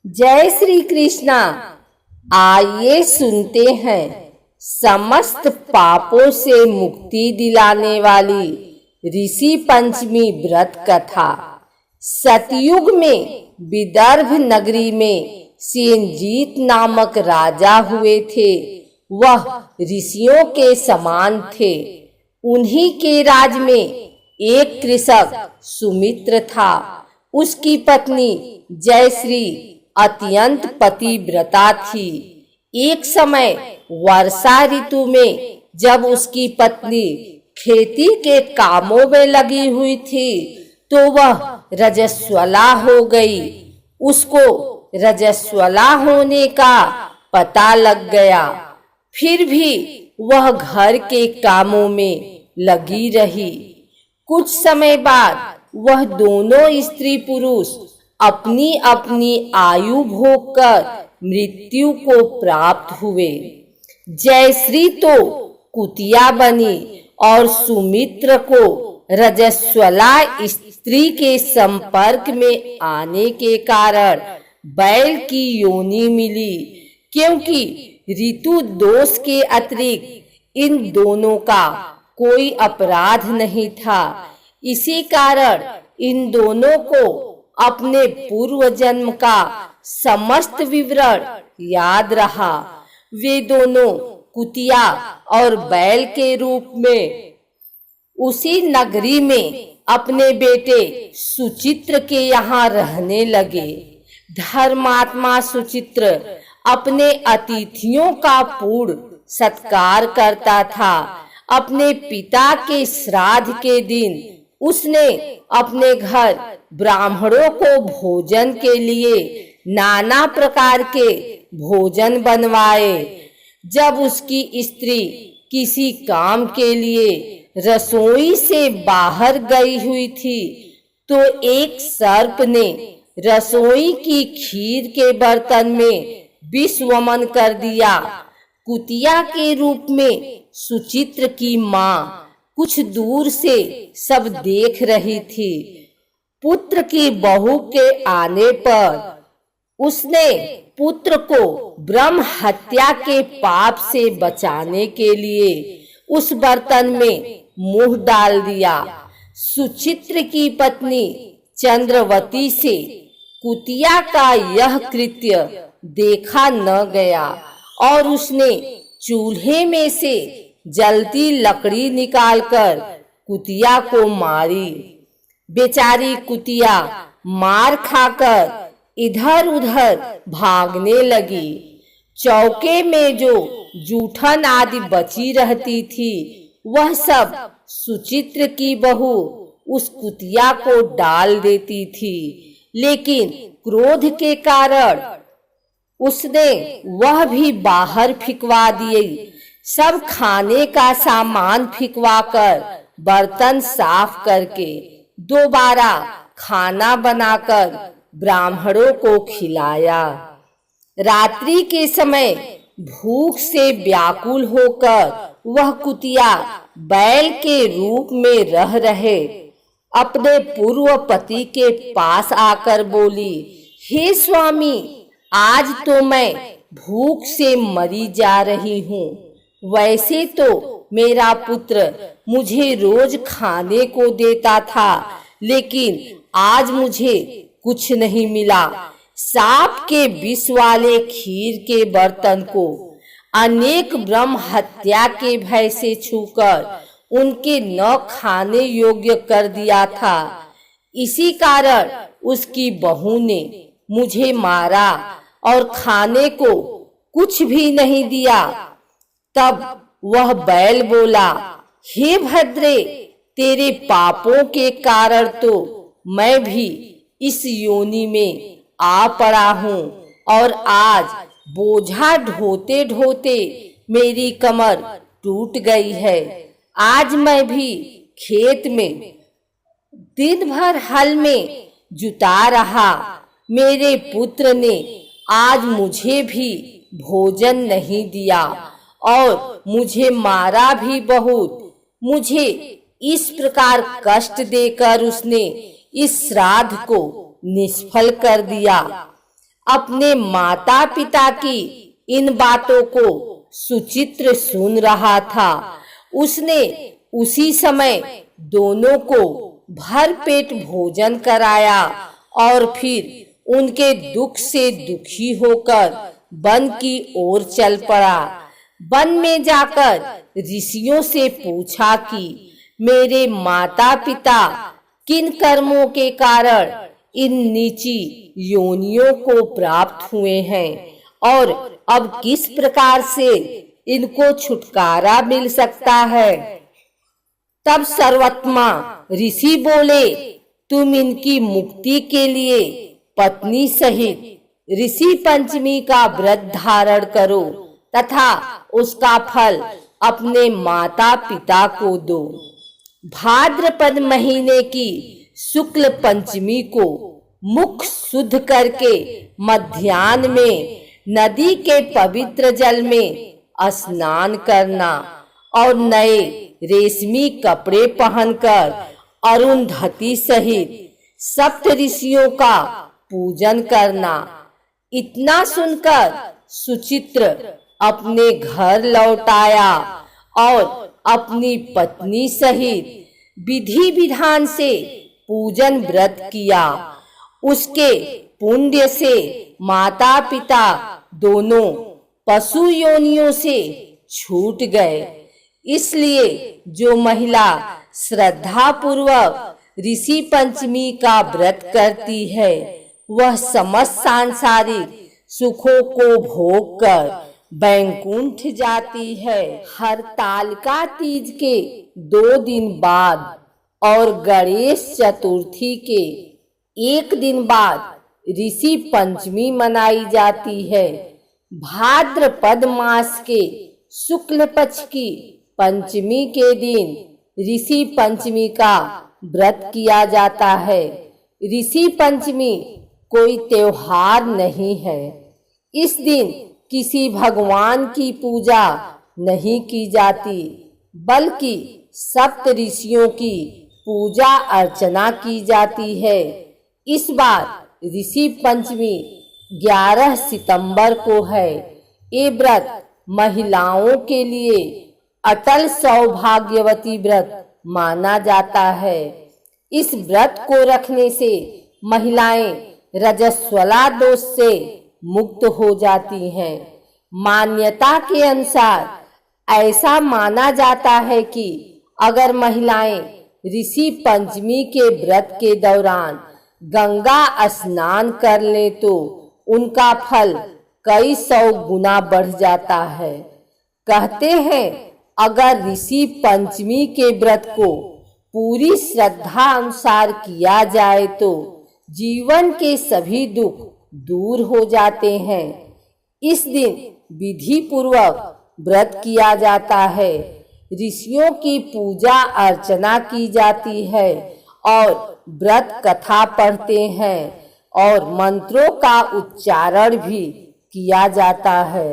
जय श्री कृष्णा। आइए सुनते हैं समस्त पापों से मुक्ति दिलाने वाली ऋषि पंचमी व्रत कथा। सतयुग में विदर्भ नगरी में सेनजीत नामक राजा हुए थे। वह ऋषियों के समान थे। उन्हीं के राज में एक कृषक सुमित्र था। उसकी पत्नी जयश्री अत्यंत पतिव्रता थी। एक समय वर्षा ऋतु में जब उसकी पत्नी खेती के कामों में लगी हुई थी तो वह रजस्वला हो गई। उसको रजस्वला होने का पता लग गया, फिर भी वह घर के कामों में लगी रही। कुछ समय बाद वह दोनों स्त्री पुरुष अपनी अपनी आयु भोग कर मृत्यु को प्राप्त हुए। जयश्री तो कुतिया बनी और सुमित्र को रजस्वला स्त्री के संपर्क में आने के कारण बैल की योनि मिली। क्योंकि ऋतु दोष के अतिरिक्त इन दोनों का कोई अपराध नहीं था, इसी कारण इन दोनों को अपने पूर्व जन्म का समस्त विवरण याद रहा। वे दोनों कुतिया और बैल के रूप में उसी नगरी में अपने बेटे सुचित्र के यहाँ रहने लगे। धर्मात्मा सुचित्र अपने अतिथियों का पूर्ण सत्कार करता था। अपने पिता के श्राद्ध के दिन उसने अपने घर ब्राह्मणों को भोजन के लिए नाना प्रकार के भोजन बनवाए। जब उसकी स्त्री किसी काम के लिए रसोई से बाहर गई हुई थी तो एक सर्प ने रसोई की खीर के बर्तन में विष वमन कर दिया। कुतिया के रूप में सुचित्र की माँ कुछ दूर से सब देख रही थी। पुत्र की बहू के आने पर उसने पुत्र को ब्रह्म हत्या के पाप से बचाने के लिए उस बर्तन में मुंह डाल दिया। सुचित्र की पत्नी चंद्रवती से कुतिया का यह कृत्य देखा न गया और उसने चूल्हे में से जलती लकड़ी निकालकर कुतिया को मारी। बेचारी कुतिया मार खाकर इधर उधर भागने लगी। चौके में जो जूठन आदि बची रहती थी वह सब सुचित्र की बहू उस कुतिया को डाल देती थी, लेकिन क्रोध के कारण उसने वह भी बाहर फिकवा दिए। सब खाने का सामान फिकवाकर बर्तन साफ करके दोबारा खाना बनाकर ब्राह्मणों को खिलाया। रात्रि के समय भूख से व्याकुल होकर वह कुतिया बैल के रूप में रह रहे अपने पूर्व पति के पास आकर बोली, हे स्वामी, आज तो मैं भूख से मरी जा रही हूँ। वैसे तो मेरा पुत्र मुझे रोज खाने को देता था, लेकिन आज मुझे कुछ नहीं मिला। सांप के विष वाले खीर के बर्तन को अनेक ब्रह्म हत्या के भय से छूकर उनके न खाने योग्य कर दिया था। इसी कारण उसकी बहू ने मुझे मारा और खाने को कुछ भी नहीं दिया। तब वह बैल बोला, हे भद्रे, तेरे पापों के कारण तो मैं भी इस योनि में आ पड़ा हूँ और आज बोझा ढोते ढोते मेरी कमर टूट गई है। आज मैं भी खेत में दिन भर हल में जुता रहा। मेरे पुत्र ने आज मुझे भी भोजन नहीं दिया और मुझे मारा भी बहुत। मुझे इस प्रकार कष्ट देकर उसने इस श्राद्ध को निष्फल कर दिया। अपने माता पिता की इन बातों को सुचित्र सुन रहा था। उसने उसी समय दोनों को भरपेट भोजन कराया और फिर उनके दुख से दुखी होकर वन की ओर चल पड़ा। वन में जाकर ऋषियों से पूछा कि मेरे माता पिता किन कर्मों के कारण इन नीची योनियों को प्राप्त हुए हैं और अब किस प्रकार से इनको छुटकारा मिल सकता है। तब सर्वोत्तमा ऋषि बोले, तुम इनकी मुक्ति के लिए पत्नी सहित ऋषि पंचमी का व्रत धारण करो तथा उसका फल अपने माता पिता को दो। भाद्रपद महीने की शुक्ल पंचमी को मुख शुद्ध करके मध्याह्न में नदी के पवित्र जल में स्नान करना और नए रेशमी कपड़े पहनकर अरुंधति सहित सप्त ऋषियों का पूजन करना। इतना सुनकर सुचित्र अपने घर लौट आया और अपनी पत्नी सहित विधि विधान से पूजन व्रत किया। उसके पुण्य से माता पिता दोनों पशु योनियों से छूट गए। इसलिए जो महिला श्रद्धा पूर्वक ऋषि पंचमी का व्रत करती है वह समस्त सांसारिक सुखों को भोग कर बैकुंठ जाती है। हरतालिका तीज के 2 दिन बाद और गणेश चतुर्थी के 1 दिन बाद ऋषि पंचमी मनाई जाती है। भाद्रपद मास के शुक्ल पक्ष की पंचमी के दिन ऋषि पंचमी का व्रत किया जाता है। ऋषि पंचमी कोई त्योहार नहीं है। इस दिन किसी भगवान की पूजा नहीं की जाती बल्कि सप्त ऋषियों की पूजा अर्चना की जाती है। इस बार ऋषि पंचमी 11 सितंबर को है। ये व्रत महिलाओं के लिए अटल सौभाग्यवती व्रत माना जाता है। इस व्रत को रखने से महिलाएं रजस्वला दोष से मुक्त हो जाती हैं। मान्यता के अनुसार ऐसा माना जाता है कि अगर महिलाएं ऋषि पंचमी के व्रत के दौरान गंगा स्नान कर ले तो उनका फल कई 100 गुना बढ़ जाता है। कहते हैं अगर ऋषि पंचमी के व्रत को पूरी श्रद्धा अनुसार किया जाए तो जीवन के सभी दुख दूर हो जाते हैं। इस दिन विधि पूर्वक व्रत किया जाता है, ऋषियों की पूजा अर्चना की जाती है और व्रत कथा पढ़ते हैं और मंत्रों का उच्चारण भी किया जाता है।